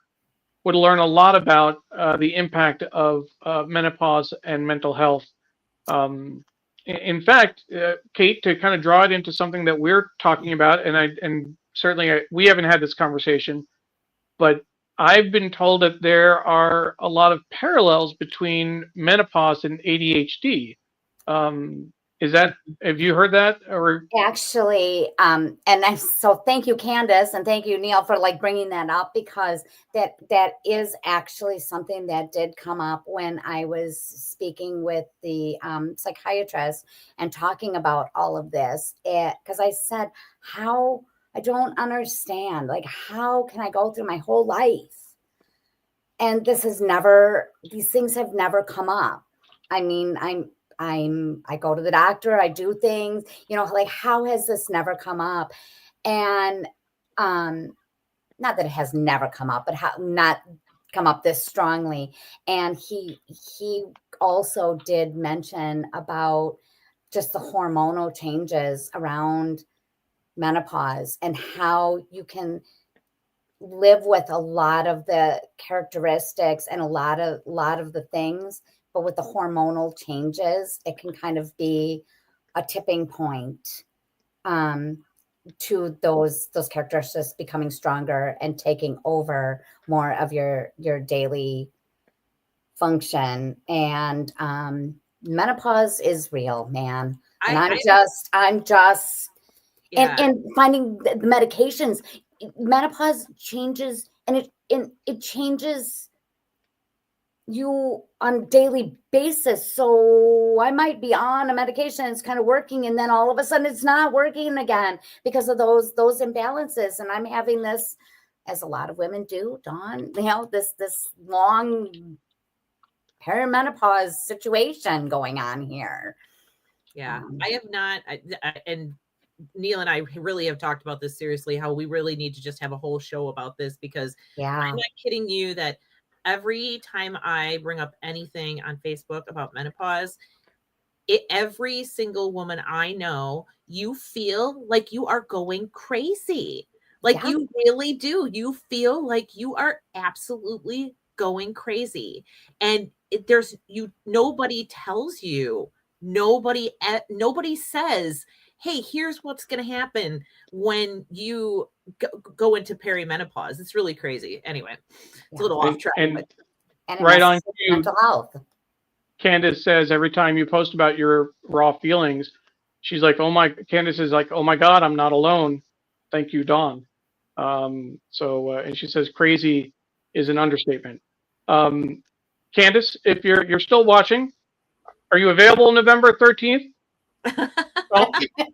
would learn a lot about the impact of menopause and mental health. In fact, Kate, to kind of draw it into something that we're talking about, and certainly we haven't had this conversation, but I've been told that there are a lot of parallels between menopause and ADHD. Have you heard that? Or actually, and so thank you, Candace, and thank you, Neil, for like bringing that up, because that is actually something that did come up when I was speaking with the psychiatrist and talking about all of this. Because I said, how, I don't understand, like, how can I go through my whole life and these things have never come up? I mean, I go to the doctor, I do things, like, how has this never come up? And not that it has never come up, but how not come up this strongly. And he also did mention about just the hormonal changes around menopause and how you can live with a lot of the characteristics and a lot of the things, but with the hormonal changes, it can kind of be a tipping point to those characteristics becoming stronger and taking over more of your daily function. And menopause is real, man. And I'm just, yeah. and finding the medications, menopause changes, and it changes you on a daily basis. So I might be on a medication, it's kind of working, and then all of a sudden it's not working again because of those imbalances. And I'm having this, as a lot of women do, Dawn, this long perimenopause situation going on here. Yeah, I have not, and Neil and I really have talked about this seriously, how we really need to just have a whole show about this, because I'm not kidding you that every time I bring up anything on Facebook about menopause, every single woman I know, you feel like you are going crazy. Like you really do. You feel like you are absolutely going crazy. And nobody tells you, nobody says, hey, here's what's going to happen when you go into perimenopause. It's really crazy. Anyway, it's a little off track. And right on cue, mental health. Candace says every time you post about your raw feelings, she's like, Candace is like, oh my God, I'm not alone. Thank you, Dawn. And she says crazy is an understatement. Candace, if you're still watching, are you available November 13th?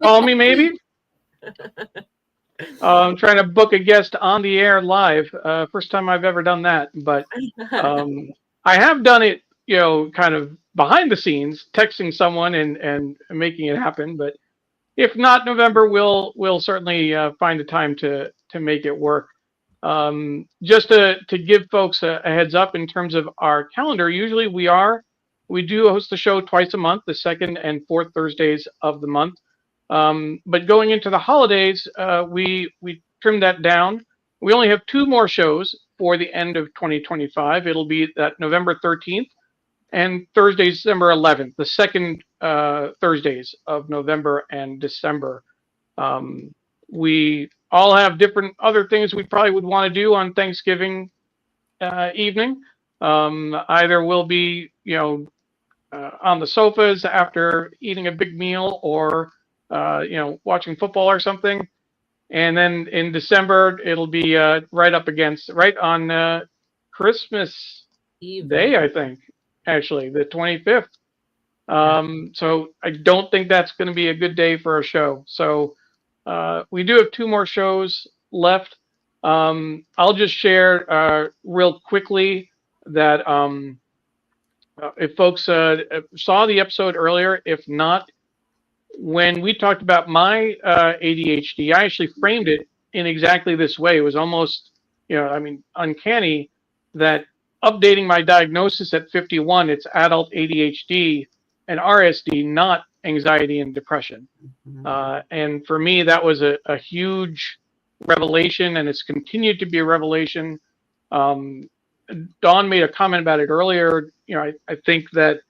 Call me maybe. I'm trying to book a guest on the air live. First time I've ever done that, but I have done it, kind of behind the scenes, texting someone and making it happen. But if not November, we'll certainly find a time to make it work. Just to give folks a heads up in terms of our calendar, usually we do host the show twice a month, the second and fourth Thursdays of the month. But going into the holidays, we trimmed that down. We only have 2 more shows for the end of 2025. It'll be that November 13th and Thursday, December 11th, the second Thursdays of November and December. We all have different other things we probably would want to do on Thanksgiving evening. Either we'll be, on the sofas after eating a big meal, or watching football or something. And then in December, it'll be right on Christmas Day, I think, actually, the 25th. So I don't think that's going to be a good day for a show. So we do have 2 more shows left. I'll just share real quickly that if folks saw the episode earlier, if not, when we talked about my ADHD, I actually framed it in exactly this way. It was almost, uncanny that updating my diagnosis at 51, it's adult ADHD and RSD, not anxiety and depression. And for me, that was a huge revelation, and it's continued to be a revelation. Dawn made a comment about it earlier. I think that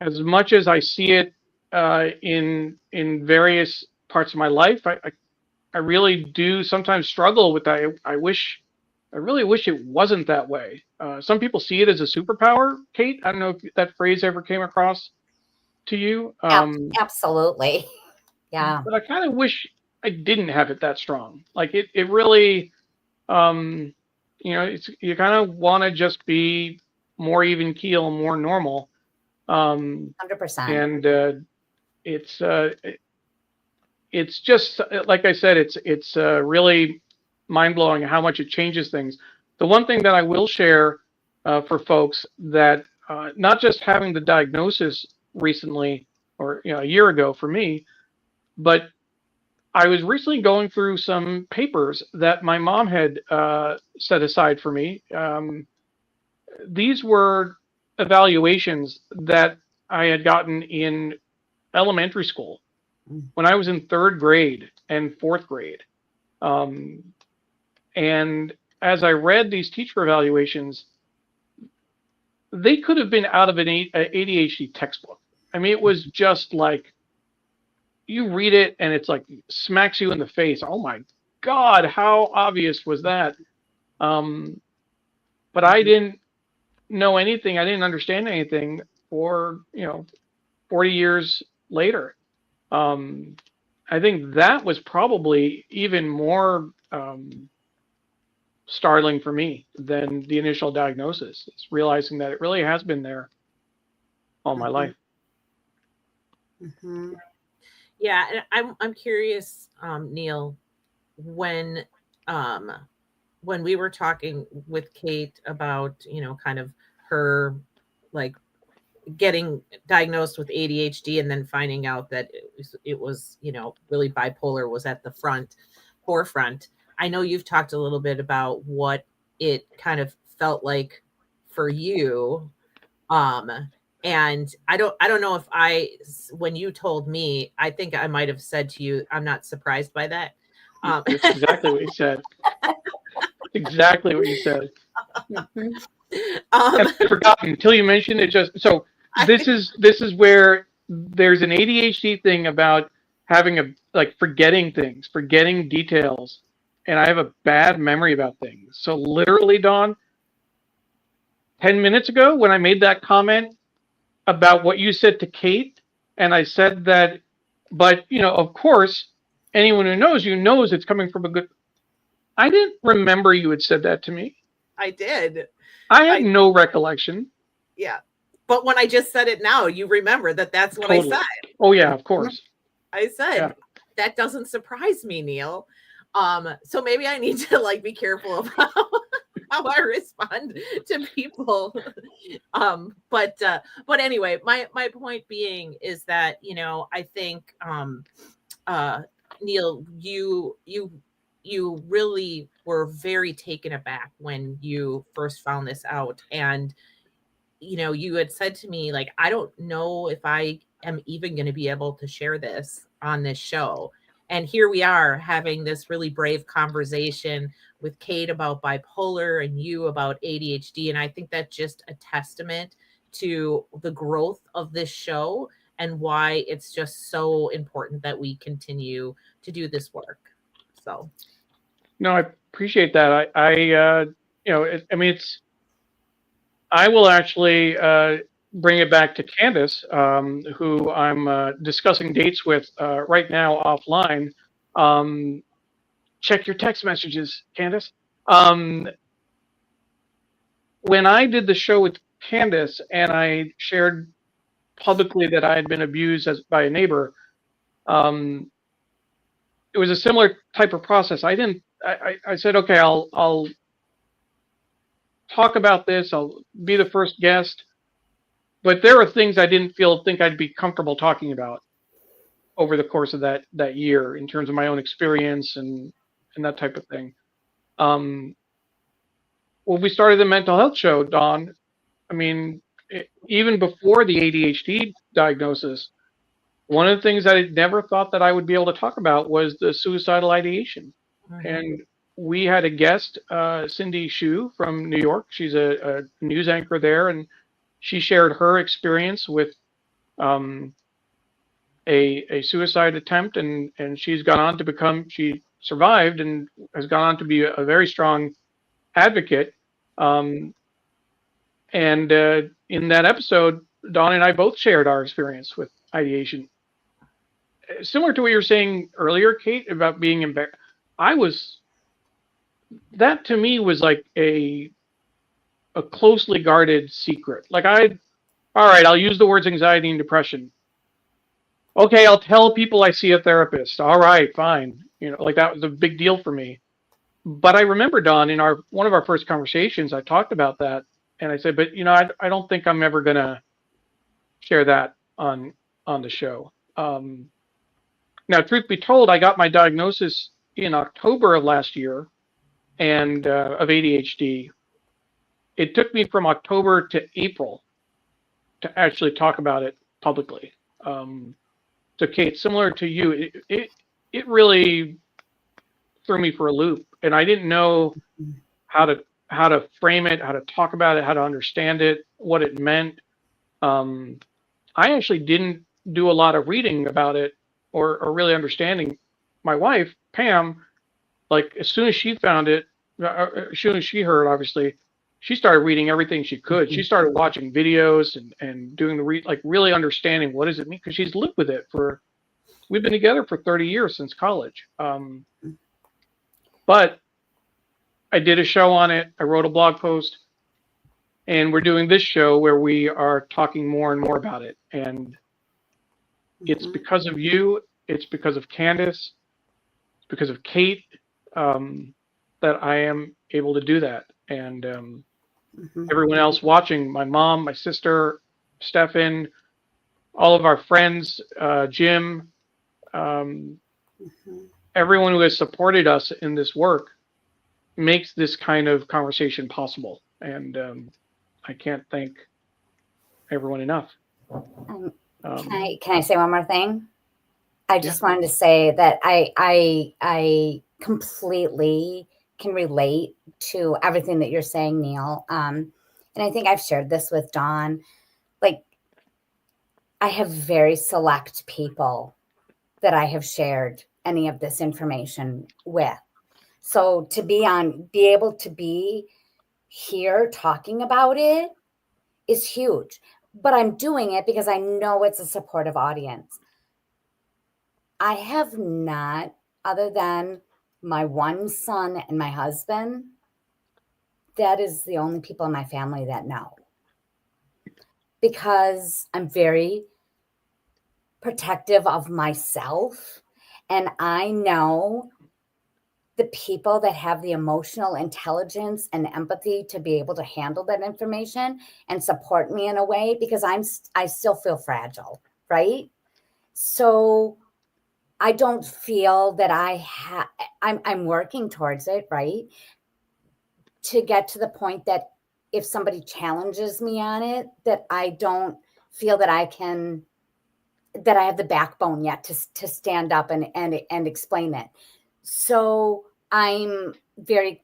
as much as I see it in various parts of my life, I really do sometimes struggle with that. I really wish it wasn't that way. Some people see it as a superpower, Kate. I don't know if that phrase ever came across to you. Absolutely. Yeah. But I kind of wish I didn't have it that strong. Like it really, you kind of want to just be more even keel, more normal. 100%. And it's just like I said, it's really mind blowing how much it changes things. The one thing that I will share for folks that not just having the diagnosis recently, or a year ago for me, but I was recently going through some papers that my mom had set aside for me. These were evaluations that I had gotten in elementary school when I was in 3rd grade and 4th grade. And as I read these teacher evaluations, they could have been out of an ADHD textbook. I mean, it was just like, you read it and it's like smacks you in the face. Oh my God, how obvious was that? But I didn't know anything. I didn't understand anything for 40 years later. I think that was probably even more startling for me than the initial diagnosis. It's realizing that it really has been there all my life. Mm-hmm. Yeah, and I'm curious, Neil, when we were talking with Kate about, kind of her like getting diagnosed with ADHD and then finding out that it was really bipolar was at the forefront. I know you've talked a little bit about what it kind of felt like for you. And I don't know if when you told me, I think I might have said to you, I'm not surprised by that. That's exactly what you said. Exactly what you said. I've forgotten until you mentioned it. This is where there's an ADHD thing about having forgetting things, forgetting details, and I have a bad memory about things. So literally, Dawn, 10 minutes ago when I made that comment about what you said to Kate, and I said that, but of course, anyone who knows you knows it's coming from a good. I didn't remember you had said that to me. I did. I had no recollection. Yeah. But when I just said it now, you remember that's what Totally. I said. Oh, yeah, of course. I said, that doesn't surprise me, Neil. So maybe I need to be careful about how I respond to people. But anyway, my point being is that, I think, Neil, you really were very taken aback when you first found this out. And, you had said to me, I don't know if I am even going to be able to share this on this show. And here we are having this really brave conversation with Kate about bipolar and you about ADHD. And I think that's just a testament to the growth of this show and why it's just so important that we continue to do this work. So. No, I appreciate that. I will actually bring it back to Candace, who I'm discussing dates with right now offline. Check your text messages, Candace. When I did the show with Candace and I shared publicly that I had been abused by a neighbor, it was a similar type of process. I said, okay, I'll talk about this. I'll be the first guest. But there were things I didn't think I'd be comfortable talking about over the course of that year in terms of my own experience and that type of thing. When we started the mental health show, Dawn, even before the ADHD diagnosis, one of the things I never thought that I would be able to talk about was the suicidal ideation. Mm-hmm. And we had a guest, Cindy Shu from New York. She's a news anchor there, and she shared her experience with a suicide attempt, and she's gone on to she survived and has gone on to be a very strong advocate. And in that episode, Dawn and I both shared our experience with ideation. Similar to what you were saying earlier, Kate, about being embarrassed. That to me was like a closely guarded secret. All right, I'll use the words anxiety and depression. Okay, I'll tell people I see a therapist. All right, fine. That was a big deal for me. But I remember, Dawn, in one of our first conversations, I talked about that, and I said, but I don't think I'm ever gonna share that on the show. Now, truth be told, I got my diagnosis in October of last year, and of ADHD. It took me from October to April to actually talk about it publicly. So, Kate, similar to you, it really threw me for a loop, and I didn't know how to frame it, how to talk about it, how to understand it, what it meant. I actually didn't do a lot of reading about it or really understanding. My wife, Pam, as soon as she found it, as soon as she heard, obviously, she started reading everything she could. She started watching videos and doing like really understanding what does it mean, because she's lived with it we've been together for 30 years since college. But I did a show on it. I wrote a blog post, and we're doing this show where we are talking more and more about it. And it's because of you. It's because of Candice. It's because of Kate that I am able to do that. And everyone else watching, my mom, my sister, Stefan, all of our friends, Jim, everyone who has supported us in this work makes this kind of conversation possible. And I can't thank everyone enough. Can I say one more thing? I just wanted to say that I completely can relate to everything that you're saying, Neil. And I think I've shared this with Dawn. Like, I have very select people that I have shared any of this information with. So to be able to be here talking about it is huge. But I'm doing it because I know it's a supportive audience. I have not, other than my one son and my husband, that is the only people in my family that know. Because I'm very protective of myself. And I know the people that have the emotional intelligence and empathy to be able to handle that information and support me in a way, because I still feel fragile, right? So I don't feel that I'm working towards it, right? To get to the point that if somebody challenges me on it, that I don't feel that I have the backbone yet to stand up and explain it. So I'm very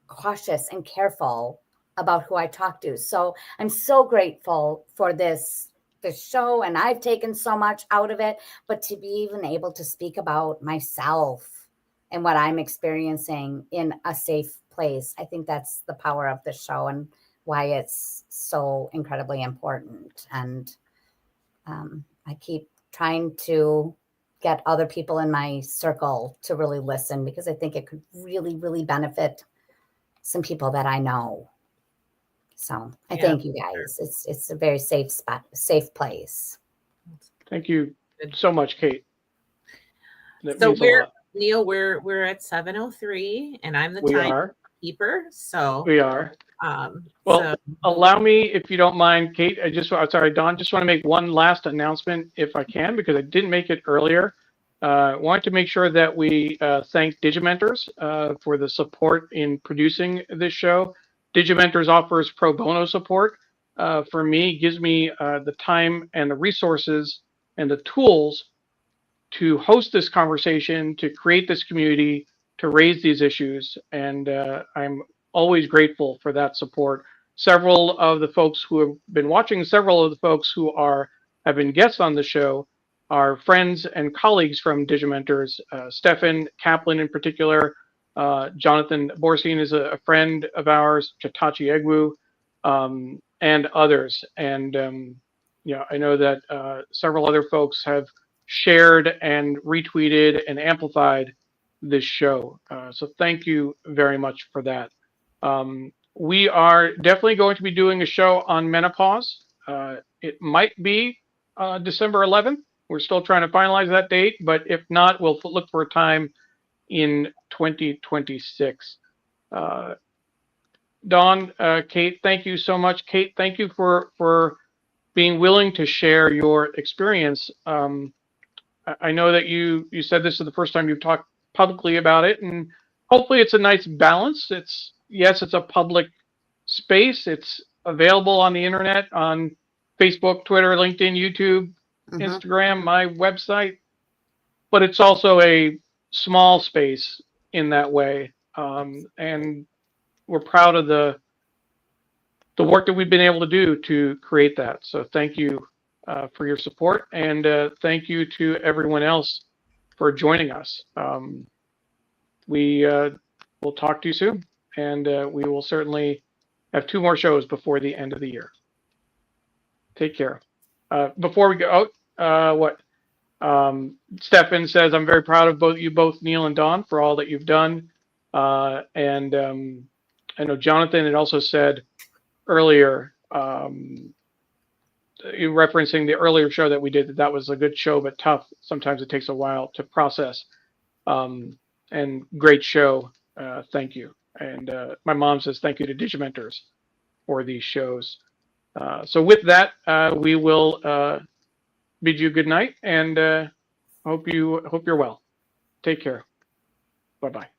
cautious and careful about who I talk to. So I'm so grateful for this show, and I've taken so much out of it, but to be even able to speak about myself and what I'm experiencing in a safe place, I think that's the power of the show and why it's so incredibly important. And I keep trying to get other people in my circle to really listen, because I think it could really, really benefit some people that I know. So I thank you guys. It's a very safe spot, safe place. Thank you so much, Kate. That So means a lot. Neil, we're at 7:03, and I'm the timekeeper. So we are. Well, allow me, if you don't mind, Kate. Sorry, Dawn. Just want to make one last announcement, if I can, because I didn't make it earlier. Wanted to make sure that we thank Digimentors for the support in producing this show. Digimentors offers pro bono support for me, gives me the time and the resources and the tools to host this conversation, to create this community, to raise these issues. And I'm always grateful for that support. Several of the folks who have been watching, several of the folks who have been guests on the show are friends and colleagues from Digimentors. Stefan Kaplan in particular, Jonathan Borstein is a friend of ours, Chatachi Egwu, and others. And I know that several other folks have shared and retweeted and amplified this show. So thank you very much for that. We are definitely going to be doing a show on menopause. It might be December 11th. We're still trying to finalize that date, but if not, we'll look for a time in 2026. Dawn, Kate, thank you so much. Kate, thank you for being willing to share your experience. I know that you said this is the first time you've talked publicly about it, and hopefully it's a nice balance. It's a public space. It's available on the internet, on Facebook, Twitter, LinkedIn, YouTube, Instagram, my website, but it's also a small space in that way. And we're proud of the work that we've been able to do to create that. So thank you for your support, and thank you to everyone else for joining us. We will talk to you soon, and we will certainly I have 2 more shows before the end of the year. Take care. Before we go out, Stefan says, I'm very proud of both Neil and Dawn, for all that you've done. And I know Jonathan had also said earlier, you referencing the earlier show that we did, that was a good show, but tough. Sometimes it takes a while to process. And great show. Thank you. And my mom says thank you to Digimentors for these shows. So with that, we will bid you good night, and hope you're well. Take care. Bye-bye.